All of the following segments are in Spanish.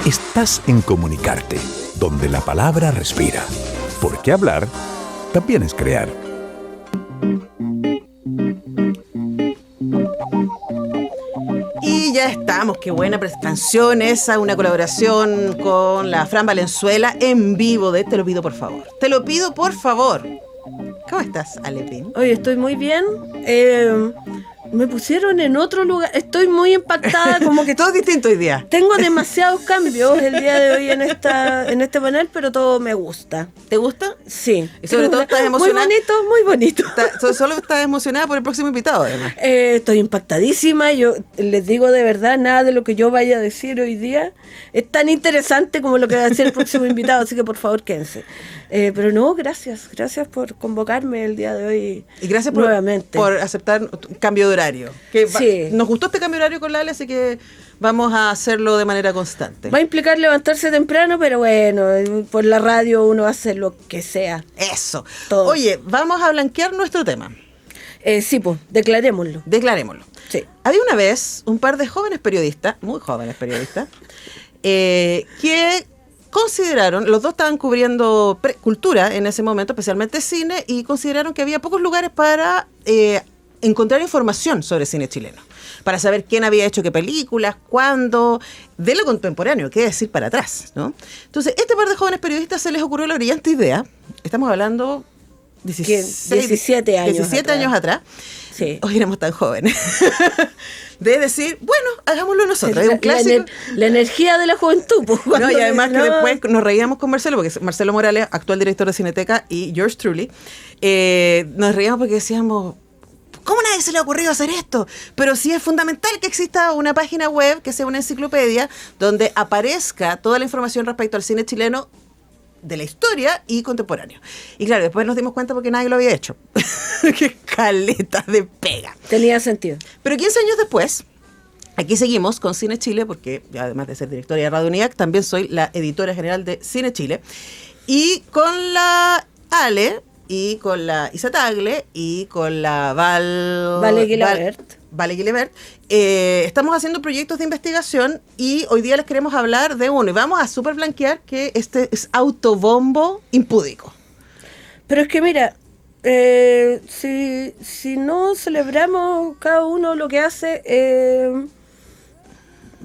Estás en Comunicarte, donde la palabra respira. Porque hablar también es crear. Y ya estamos, qué buena canción esa, una colaboración con la Fran Valenzuela en vivo de Te lo pido por favor. Te lo pido por favor. ¿Cómo estás, Alepín? Oye, estoy muy bien. Me pusieron en otro lugar. Estoy muy impactada, como que todo es distinto hoy día. Tengo demasiados cambios el día de hoy en este panel, pero todo me gusta. ¿Te gusta? Sí. Y sobre todo estás emocionada. Muy bonito. Solo estás emocionada por el próximo invitado, además. Estoy impactadísima. Yo les digo de verdad, nada de lo que yo vaya a decir hoy día es tan interesante como lo que va a decir el próximo invitado, así que por favor quédense. Pero no, gracias por convocarme el día de hoy. Y gracias nuevamente por aceptar un cambio de horario. Sí. Nos gustó este cambio de horario con Lale, así que vamos a hacerlo de manera constante. Va a implicar levantarse temprano, pero bueno, por la radio uno hace lo que sea. Eso. Todo. Oye, vamos a blanquear nuestro tema. Sí, pues, declarémoslo. Declarémoslo. Sí. Había una vez un par de jóvenes periodistas, muy jóvenes periodistas, que consideraron, los dos estaban cubriendo cultura en ese momento, especialmente cine, y consideraron que había pocos lugares para encontrar información sobre cine chileno, para saber quién había hecho qué películas, cuándo, de lo contemporáneo, qué decir para atrás, ¿no? Entonces, este par de jóvenes periodistas se les ocurrió la brillante idea, estamos hablando 17 años atrás. Sí. Hoy éramos tan jóvenes. De decir, bueno, hagámoslo nosotros. Es un clásico. La energía de la juventud. Pues, no, y además que después nos reíamos con Marcelo, porque Marcelo Morales, actual director de Cineteca, y yours truly, nos reíamos porque decíamos, ¿cómo a nadie se le ha ocurrido hacer esto? Pero sí es fundamental que exista una página web, que sea una enciclopedia, donde aparezca toda la información respecto al cine chileno de la historia y contemporáneo. Y claro, después nos dimos cuenta porque nadie lo había hecho. ¡Qué caleta de pega! Tenía sentido. Pero 15 años después, aquí seguimos con Cine Chile, porque además de ser directora de Radio UNIAC, también soy la editora general de Cine Chile. Y con la Ale, y con la Isa Tagle, y con la Vale Guilebert, estamos haciendo proyectos de investigación y hoy día les queremos hablar de uno y vamos a súper blanquear que este es autobombo impúdico. Pero es que mira, si no celebramos cada uno lo que hace,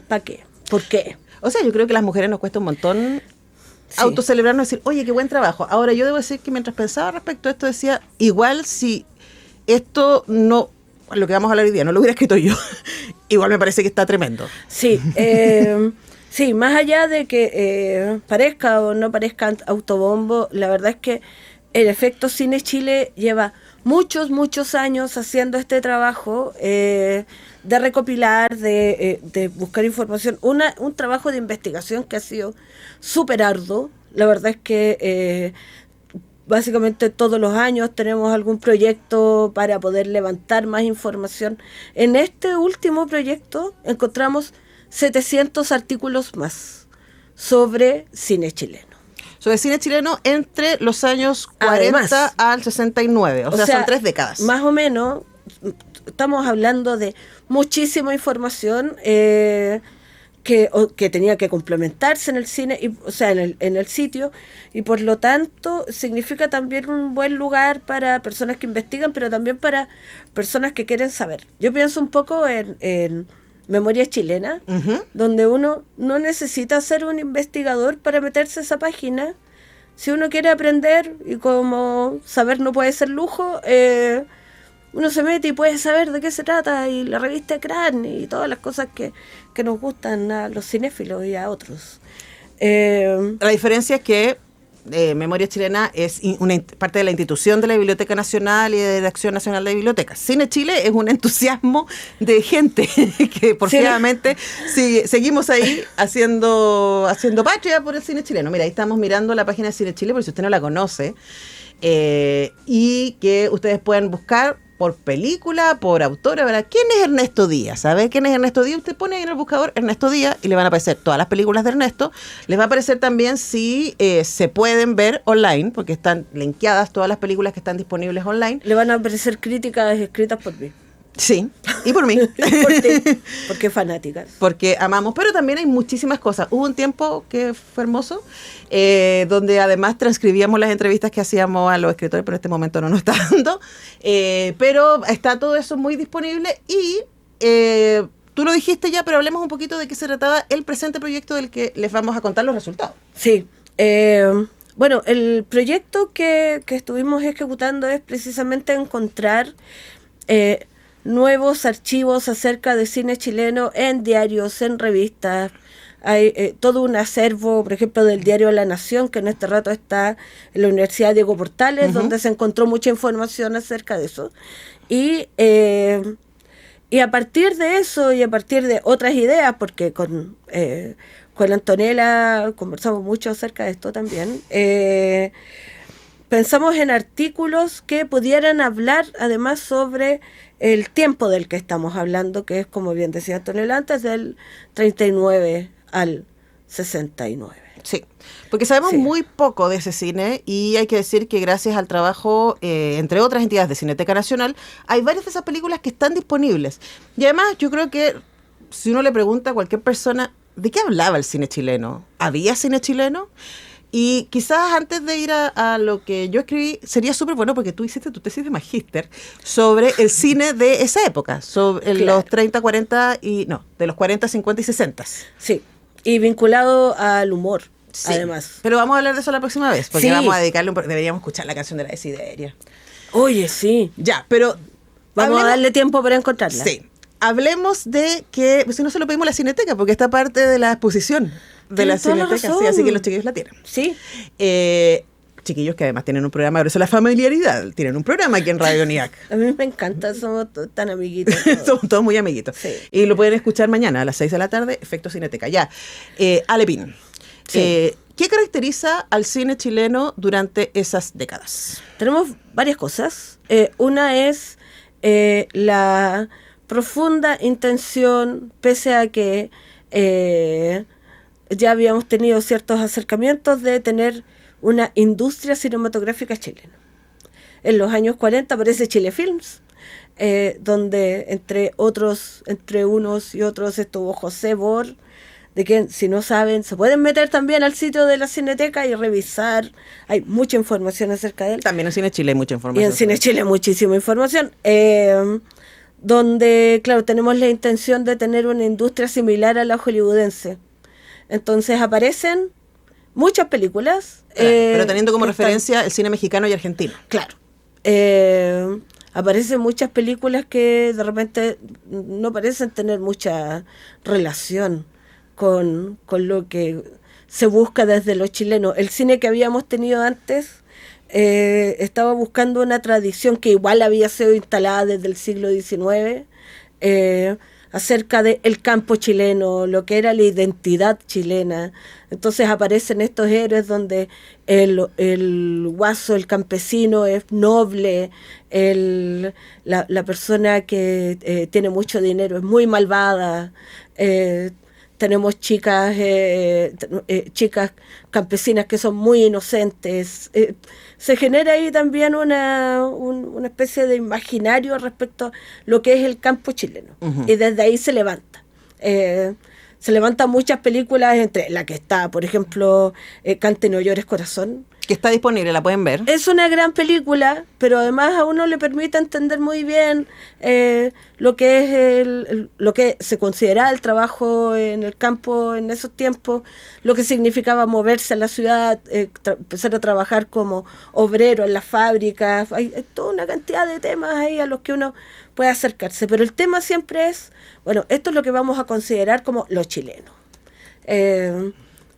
¿para qué? ¿Por qué? O sea, yo creo que a las mujeres nos cuesta un montón autocelebrarnos y decir, oye, qué buen trabajo. Ahora, yo debo decir que mientras pensaba respecto a esto, decía, igual si esto no, lo que vamos a hablar hoy día, no lo hubiera escrito yo, igual me parece que está tremendo. Sí, sí, más allá de que parezca o no parezca autobombo, la verdad es que el efecto Cine Chile lleva muchos años haciendo este trabajo de recopilar, de buscar información, un trabajo de investigación que ha sido súper arduo. La verdad es que básicamente todos los años tenemos algún proyecto para poder levantar más información. En este último proyecto encontramos 700 artículos más sobre cine chileno. Sobre cine chileno entre los años 40 además, al 69, o sea, son 3 décadas. Más o menos, estamos hablando de muchísima información que tenía que complementarse en el cine, o sea, en el sitio, y por lo tanto significa también un buen lugar para personas que investigan, pero también para personas que quieren saber. Yo pienso un poco en Memoria Chilena, donde uno no necesita ser un investigador para meterse a esa página. Si uno quiere aprender, y como saber no puede ser lujo, uno se mete y puede saber de qué se trata, y la revista Cran, y todas las cosas que nos gustan a los cinéfilos y a otros. La diferencia es que Memoria Chilena es una parte de la institución de la Biblioteca Nacional y de la Acción Nacional de Bibliotecas. Cine Chile es un entusiasmo de gente que porfiadamente seguimos ahí haciendo patria por el cine chileno. Mira, ahí estamos mirando la página de Cine Chile, por si usted no la conoce, y que ustedes pueden buscar por película, por autora, ¿verdad? ¿Quién es Ernesto Díaz? ¿Sabe quién es Ernesto Díaz? Usted pone en el buscador Ernesto Díaz y le van a aparecer todas las películas de Ernesto. Les va a aparecer también si se pueden ver online, porque están linkeadas todas las películas que están disponibles online. Le van a aparecer críticas escritas por mí. Sí, y por mí. Porque fanáticas. Porque amamos, pero también hay muchísimas cosas. Hubo un tiempo que fue hermoso, donde además transcribíamos las entrevistas que hacíamos a los escritores, pero en este momento no nos está dando. Pero está todo eso muy disponible y tú lo dijiste ya, pero hablemos un poquito de qué se trataba el presente proyecto del que les vamos a contar los resultados. Sí. Bueno, el proyecto que estuvimos ejecutando es precisamente encontrar nuevos archivos acerca de cine chileno en diarios, en revistas. Hay todo un acervo, por ejemplo, del diario La Nación, que en este rato está en la Universidad Diego Portales, donde se encontró mucha información acerca de eso. Y a partir de eso y a partir de otras ideas, porque con Antonella conversamos mucho acerca de esto también, pensamos en artículos que pudieran hablar además sobre el tiempo del que estamos hablando, que es, como bien decía Antonella antes, del 39 al 69. Sí, porque sabemos Sí. muy poco de ese cine y hay que decir que gracias al trabajo, entre otras entidades de Cineteca Nacional, hay varias de esas películas que están disponibles. Y además yo creo que si uno le pregunta a cualquier persona, ¿de qué hablaba el cine chileno? ¿Había cine chileno? Y quizás antes de ir a lo que yo escribí, sería súper bueno porque tú hiciste tu tesis de magíster sobre el cine de esa época, sobre Claro. los 30, 40 y... no, de los 40, 50 y 60. Sí, y vinculado al humor, Sí. además. Pero vamos a hablar de eso la próxima vez, porque Sí. vamos a dedicarle deberíamos escuchar la canción de la Desideria. Oye, sí. Ya, pero... Vamos a hablemos- darle tiempo para encontrarla. Sí. Hablemos de que, pues si no se lo pedimos a la Cineteca, porque está parte de la exposición de la Tienes toda la Cineteca, sí, razón. así que los chiquillos la tienen. Sí. Chiquillos que además tienen un programa, por eso la familiaridad, tienen un programa aquí en Radio NIAC. A mí me encanta, somos tan amiguitos. todos. Somos todos muy amiguitos. Sí. Y lo pueden escuchar mañana a las 6 de la tarde, Efecto Cineteca. Ya, Alepín. Sí. ¿Qué caracteriza al cine chileno durante esas décadas? Tenemos varias cosas. Una es la profunda intención, pese a que ya habíamos tenido ciertos acercamientos, de tener una industria cinematográfica chilena. En los años 40 aparece Chile Films, donde entre unos y otros estuvo José Bor, de quien, si no saben, se pueden meter también al sitio de la Cineteca y revisar. Hay mucha información acerca de él. También en Cine Chile hay mucha Y información. en Cine Chile muchísima información. Donde, claro, tenemos la intención de tener una industria similar a la hollywoodense. Entonces aparecen muchas películas. Claro, pero teniendo como que están- referencia el cine mexicano y argentino. Claro. Aparecen muchas películas que de repente no parecen tener mucha relación con lo que se busca desde los chilenos. El cine que habíamos tenido antes estaba buscando una tradición que igual había sido instalada desde el siglo XIX, acerca del campo chileno, lo que era la identidad chilena. Entonces aparecen estos héroes donde el guaso, el campesino es noble, la persona que tiene mucho dinero es muy malvada. Tenemos chicas campesinas que son muy inocentes. Se genera ahí también una especie de imaginario respecto a lo que es el campo chileno. Y desde ahí se levanta. Se levantan muchas películas, entre la que está, por ejemplo, Cante no llores corazón. Que está disponible, la pueden ver. Es una gran película, pero además a uno le permite entender muy bien lo que es lo que se consideraba el trabajo en el campo en esos tiempos, lo que significaba moverse a la ciudad, empezar a trabajar como obrero en las fábricas. Hay toda una cantidad de temas ahí a los que uno puede acercarse, pero el tema siempre es, bueno, esto es lo que vamos a considerar como lo chileno.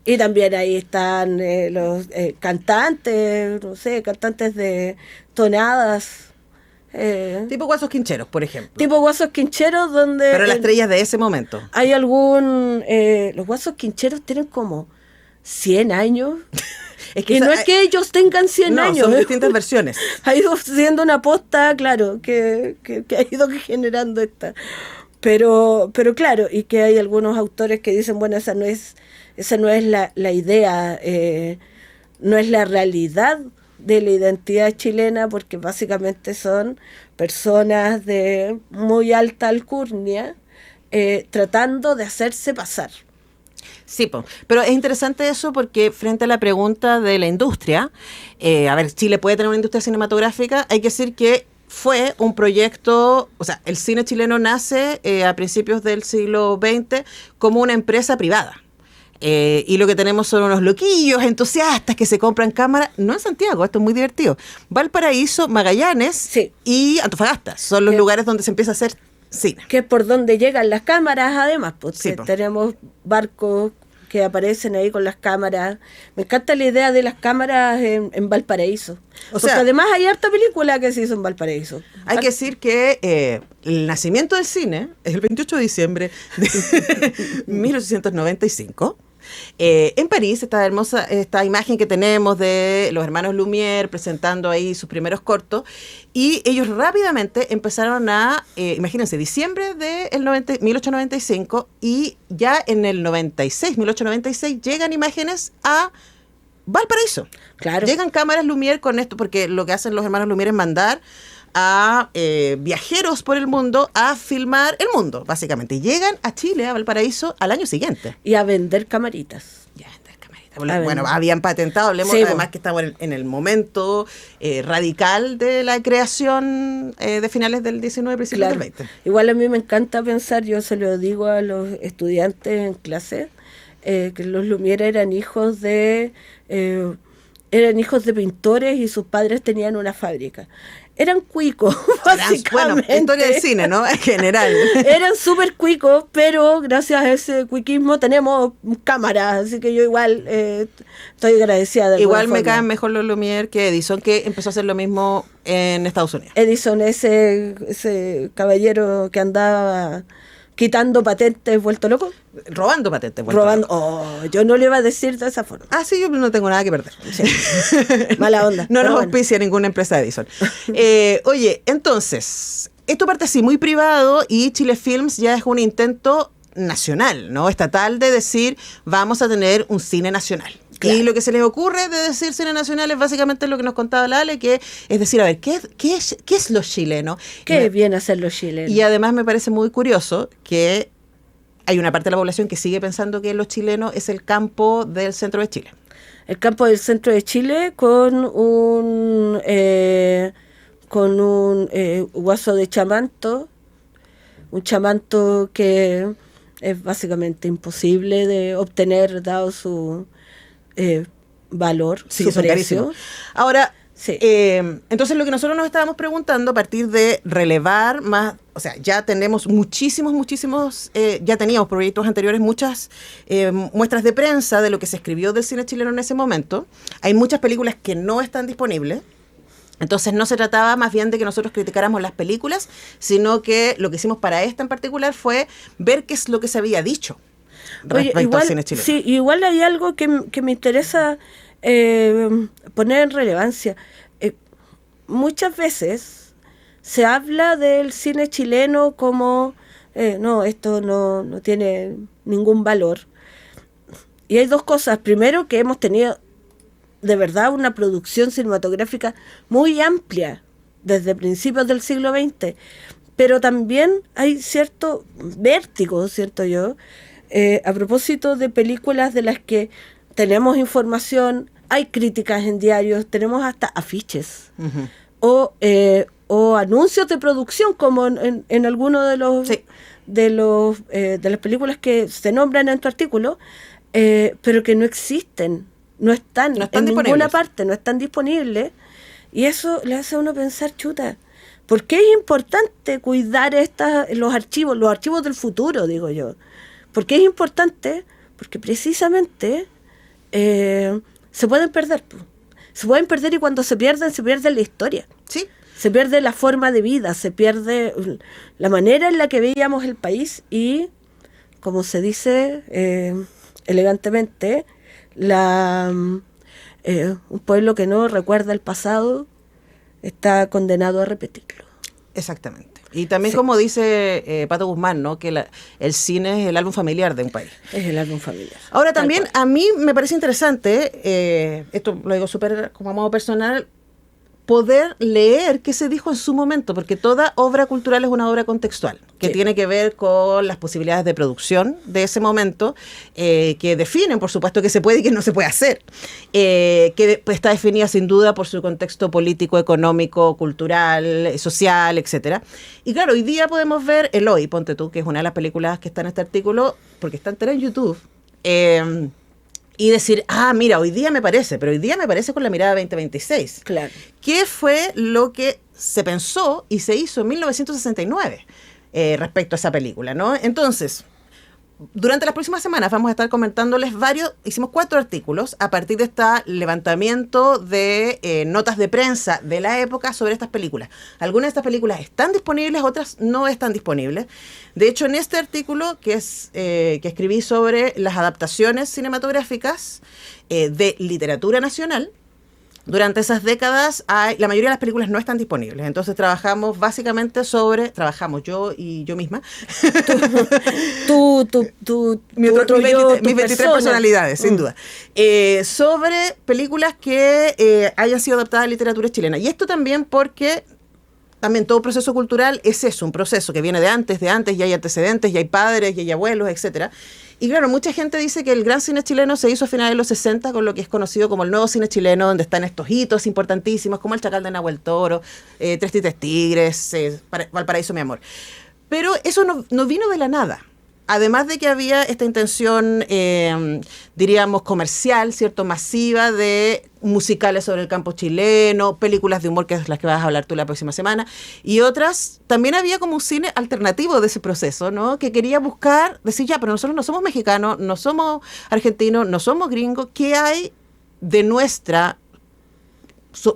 Y también ahí están los cantantes, no sé, cantantes de tonadas. Tipo Guasos Quincheros, por ejemplo. Tipo Guasos Quincheros, donde... Pero las estrellas de ese momento. Hay los Guasos Quincheros tienen como 100 años. Es Y no es que ellos tengan 100 no, años. son distintas versiones. Ha ido siendo una aposta, claro, que ha ido generando esta. Pero claro, y que hay algunos autores que dicen, bueno, esa no es la idea, no es la realidad de la identidad chilena, porque básicamente son personas de muy alta alcurnia tratando de hacerse pasar. Sí, pero es interesante eso porque frente a la pregunta de la industria, a ver, Chile puede tener una industria cinematográfica, hay que decir que fue un proyecto, o sea, el cine chileno nace a principios del siglo XX como una empresa privada. Y lo que tenemos son unos loquillos entusiastas que se compran cámaras, no en Santiago, esto es muy divertido. Valparaíso, Magallanes Sí. y Antofagasta son los lugares donde se empieza a hacer cine. Que es por donde llegan las cámaras, además, porque Sí, po. tenemos barcos que aparecen ahí con las cámaras. Me encanta la idea de las cámaras en Valparaíso. Porque sea, además hay harta película que se hizo en Valparaíso. Hay que decir que el nacimiento del cine es el 28 de diciembre de 1895. En París, esta imagen que tenemos de los hermanos Lumière presentando ahí sus primeros cortos, y ellos rápidamente empezaron imagínense, diciembre del 1895, y ya en el 1896, llegan imágenes a Valparaíso. Claro. Llegan cámaras Lumière con esto, porque lo que hacen los hermanos Lumière es mandar a viajeros por el mundo a filmar el mundo, básicamente. Llegan a Chile, a Valparaíso, al año siguiente. Y a vender camaritas. Ya, vender camaritas. Bueno, habían patentado, hablemos Sí, además que estamos en el momento radical de la creación de finales del 19, principios Claro. del 20. Igual a mí me encanta pensar, yo se lo digo a los estudiantes en clase, que los Lumière eran hijos de pintores y sus padres tenían una fábrica. Eran cuicos, básicamente. Bueno, historia del cine, ¿no? En general. Eran súper cuicos, pero gracias a ese cuiquismo tenemos cámaras, así que yo igual estoy agradecida de alguna Igual me forma. caen mejor los Lumière que Edison, que empezó a hacer lo mismo en Estados Unidos. Edison, ese caballero que andaba quitando patentes, vuelto loco. Robando patentes. vuelto Robando. loco. Oh, yo no le iba a decir de esa forma. Ah, sí, yo no tengo nada que perder. Sí. Mala onda. No pero nos bueno. auspicia ninguna empresa de Edison. Oye, entonces, esto parte así muy privado y Chile Films ya es un intento nacional, ¿no? Estatal, de decir, vamos a tener un cine nacional. Claro. Y lo que se les ocurre de decir cine nacional es básicamente lo que nos contaba la Ale, que es decir, a ver, ¿qué es lo chileno? Qué bien hacer los chilenos. Y además me parece muy curioso que hay una parte de la población que sigue pensando que los chilenos es el campo del centro de Chile. El campo del centro de Chile con un guaso de chamanto, un chamanto que es básicamente imposible de obtener dado su valor, Sí, su son precio. carísimos. Ahora, Sí. entonces lo que nosotros nos estábamos preguntando a partir de relevar más, o sea, ya tenemos muchísimos, ya teníamos proyectos anteriores, muchas muestras de prensa de lo que se escribió del cine chileno en ese momento. Hay muchas películas que no están disponibles. Entonces no se trataba más bien de que nosotros criticáramos las películas, sino que lo que hicimos para esta en particular fue ver qué es lo que se había dicho Oye, respecto al cine chileno. sí, igual hay algo que me interesa poner en relevancia. Muchas veces se habla del cine chileno como, no, esto no tiene ningún valor. Y hay dos cosas. Primero, que hemos tenido de verdad una producción cinematográfica muy amplia desde principios del siglo XX, pero también hay cierto vértigo, siento yo, a propósito de películas de las que tenemos información, hay críticas en diarios, tenemos hasta afiches o anuncios de producción, como en alguno de los Sí. de las películas que se nombran en tu artículo, pero que no existen, no están No están en ninguna disponibles. parte, no están disponibles, y eso le hace a uno pensar, chuta, ¿por qué es importante cuidar los archivos del futuro, digo yo? ¿Por qué es importante? Porque precisamente se pueden perder. Se pueden perder, y cuando se pierden la historia. Sí. Se pierde la forma de vida, se pierde la manera en la que veíamos el país y, como se dice elegantemente, un pueblo que no recuerda el pasado está condenado a repetirlo. Exactamente. Y también, Sí. como dice Pato Guzmán, ¿no? Que el cine es el álbum familiar de un país. Es el álbum familiar. Ahora Tal también cual. a mí me parece interesante, esto lo digo súper como a modo personal, poder leer qué se dijo en su momento, porque toda obra cultural es una obra contextual, que Sí. tiene que ver con las posibilidades de producción de ese momento, que definen, por supuesto, qué se puede y qué no se puede hacer, que pues, está definida sin duda por su contexto político, económico, cultural, social, etcétera. Y claro, hoy día podemos ver Eloy, ponte tú, que es una de las películas que está en este artículo, porque está entera en YouTube, y decir, mira, hoy día me parece, pero hoy día me parece con la mirada 2026. Claro. ¿Qué fue lo que se pensó y se hizo en 1969 respecto a esa película, ¿no? Entonces, durante las próximas semanas vamos a estar comentándoles hicimos 4 artículos a partir de este levantamiento de notas de prensa de la época sobre estas películas. Algunas de estas películas están disponibles, otras no están disponibles. De hecho, en este artículo que escribí sobre las adaptaciones cinematográficas de literatura nacional, durante esas décadas la mayoría de las películas no están disponibles. Entonces trabajamos yo y yo misma. Mis 23 personalidades, sin duda. Sobre películas que hayan sido adaptadas a literatura chilena. Y esto también porque también todo proceso cultural es eso, un proceso que viene de antes, y hay antecedentes, y hay padres, y hay abuelos, etcétera. Y claro, mucha gente dice que el gran cine chileno se hizo a finales de los 60 con lo que es conocido como el nuevo cine chileno, donde están estos hitos importantísimos como El Chacal de Nahuel Toro, Tres Tites Tigres, Valparaíso, mi amor. Pero eso no vino de la nada. Además de que había esta intención, diríamos, comercial, ¿cierto? Masiva de musicales sobre el campo chileno, películas de humor, que es las que vas a hablar tú la próxima semana, y otras, también había como un cine alternativo de ese proceso, ¿no? Que quería buscar, decir, ya, pero nosotros no somos mexicanos, no somos argentinos, no somos gringos, ¿qué hay de nuestra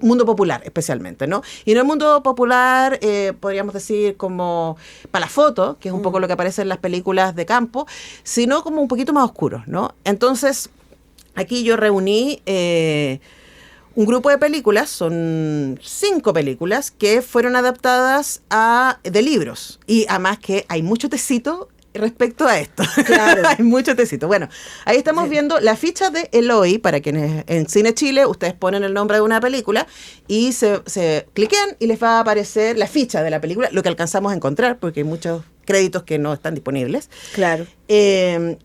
mundo popular especialmente, ¿no? Y en el mundo popular, podríamos decir como para la foto, que es un poco lo que aparece en las películas de campo, sino como un poquito más oscuro, ¿no? Entonces, aquí yo reuní un grupo de películas, son 5 películas que fueron adaptadas de libros, y además que hay mucho tecito respecto a esto. Claro. Hay mucho tecito. Bueno, ahí estamos viendo la ficha de Eloy, para quienes en Cine Chile, ustedes ponen el nombre de una película y se cliquean y les va a aparecer la ficha de la película, lo que alcanzamos a encontrar, porque hay muchos créditos que no están disponibles. Claro.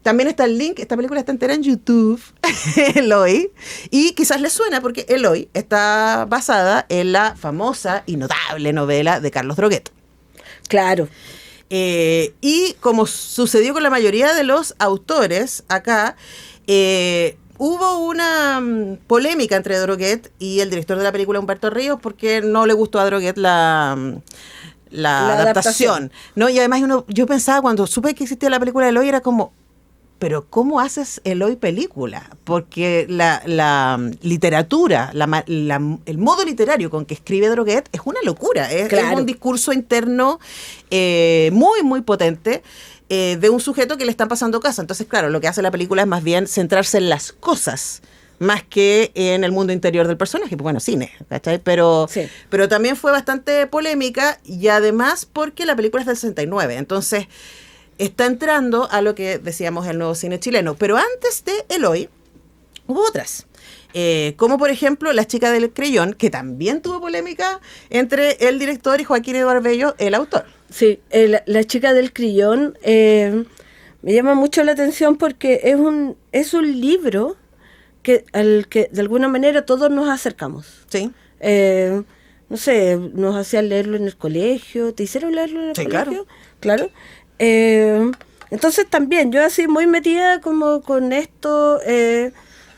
También está el link, esta película está entera en YouTube, Eloy, y quizás les suena porque Eloy está basada en la famosa y notable novela de Carlos Droguet. Claro. Y como sucedió con la mayoría de los autores acá, hubo una polémica entre Droguet y el director de la película, Humberto Ríos, porque no le gustó a Droguet la adaptación, ¿no? Y además yo pensaba, cuando supe que existía la película de Eloy, era como, pero ¿cómo haces Eloy película? Porque la literatura, el modo literario con que escribe Droguet es una locura, es un discurso interno muy, muy potente, de un sujeto que le están pasando cosas. Entonces, claro, lo que hace la película es más bien centrarse en las cosas, más que en el mundo interior del personaje. Pues bueno, cine, ¿cachai? Pero también fue bastante polémica, y además porque la película es del 69, entonces está entrando a lo que decíamos el nuevo cine chileno. Pero antes de Eloy, hubo otras. Como por ejemplo La chica del creyón, que también tuvo polémica entre el director y Joaquín Eduardo Bello, el autor. Sí, La chica del creyón me llama mucho la atención porque es un libro al que de alguna manera todos nos acercamos. Sí. No sé, nos hacían leerlo en el colegio. ¿Te hicieron leerlo en el colegio? Claro. Entonces también yo así muy metida como con esto,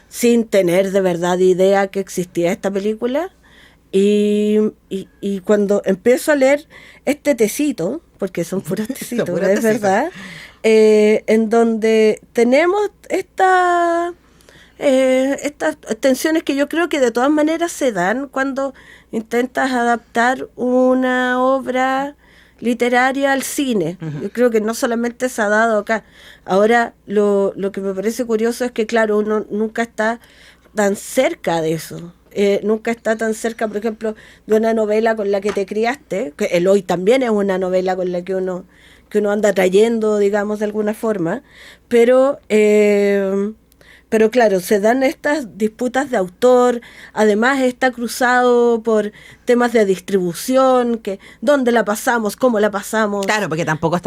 sin tener de verdad idea que existía esta película, y cuando empiezo a leer este tecito, porque son puros tecitos, es verdad, en donde tenemos estas tensiones que yo creo que de todas maneras se dan cuando intentas adaptar una obra literaria al cine. Yo creo que no solamente se ha dado acá. Ahora, lo que me parece curioso es que, claro, uno nunca está tan cerca de eso, nunca está tan cerca, por ejemplo, de una novela con la que te criaste, que el hoy también es una novela con la que uno anda trayendo, digamos, de alguna forma, pero claro, se dan estas disputas de autor, además está cruzado por temas de distribución, que dónde la pasamos, cómo la pasamos. Claro, porque tampoco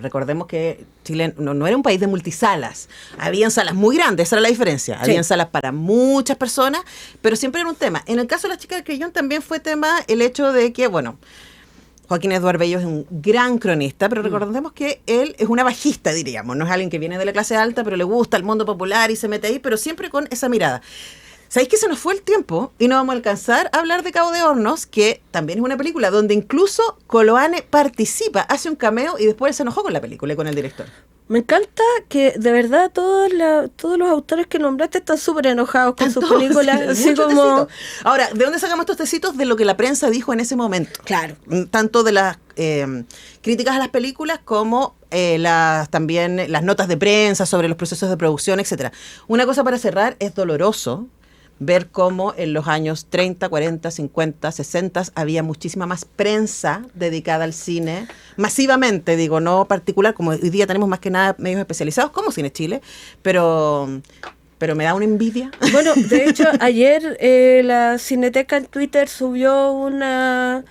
recordemos que Chile no era un país de multisalas, habían salas muy grandes, esa era la diferencia, Sí. habían salas para muchas personas, pero siempre era un tema. En el caso de Las Chicas del Creyón también fue tema el hecho de que, bueno, Joaquín Eduardo Bello es un gran cronista, pero recordemos que él es una bajista, diríamos. No es alguien que viene de la clase alta, pero le gusta el mundo popular y se mete ahí, pero siempre con esa mirada. ¿Sabéis que se nos fue el tiempo y no vamos a alcanzar a hablar de Cabo de Hornos, que también es una película donde incluso Coloane participa, hace un cameo y después se enojó con la película y con el director? Me encanta que de verdad todos los autores que nombraste están súper enojados con sus Todos, películas, sí, así muchos como... tecitos. Ahora, ¿de dónde sacamos estos tecitos? De lo que la prensa dijo en ese momento. Claro. Tanto de las críticas a las películas como también las notas de prensa sobre los procesos de producción, etcétera. Una cosa para cerrar, es doloroso ver cómo en los años 30, 40, 50, 60 había muchísima más prensa dedicada al cine, masivamente, digo, no particular, como hoy día tenemos más que nada medios especializados, como Cine Chile, pero me da una envidia. Bueno, de hecho, ayer la Cineteca en Twitter subió una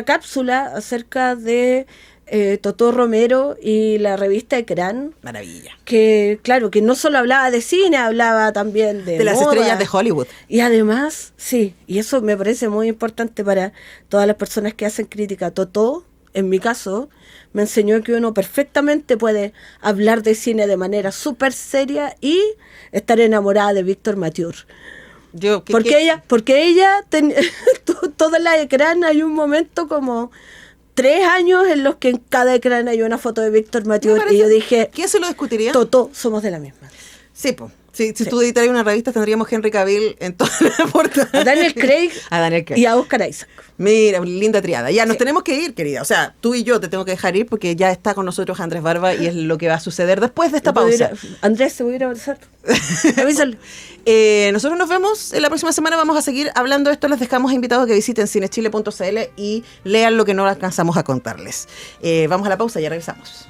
cápsula acerca de Totó Romero y la revista Ecrán, Maravilla. que claro, que no solo hablaba de cine, hablaba también de las moda. estrellas de Hollywood. Y además, sí, y eso me parece muy importante para todas las personas que hacen crítica. Totó, en mi caso, me enseñó que uno perfectamente puede hablar de cine de manera súper seria y estar enamorada de Víctor Mature. Porque ella toda la Ecrán hay un momento como 3 años en los que en cada Ecrán hay una foto de Víctor Mature y yo dije, ¿quién se lo discutiría? Totó, somos de la misma. Sí, pues. Si tú editaras una revista tendríamos Henry Cavill en toda la portada. A Daniel Craig, y a Oscar Isaac. Mira, linda triada. Ya, nos tenemos que ir, querida. O sea, tú y yo te tengo que dejar ir porque ya está con nosotros Andrés Barba y es lo que va a suceder después de esta pausa. Andrés, se voy a ir a abrazar. Avísale. Nosotros nos vemos en la próxima semana. Vamos a seguir hablando de esto. Les dejamos invitados a que visiten cinechile.cl y lean lo que no alcanzamos a contarles. Vamos a la pausa y ya regresamos.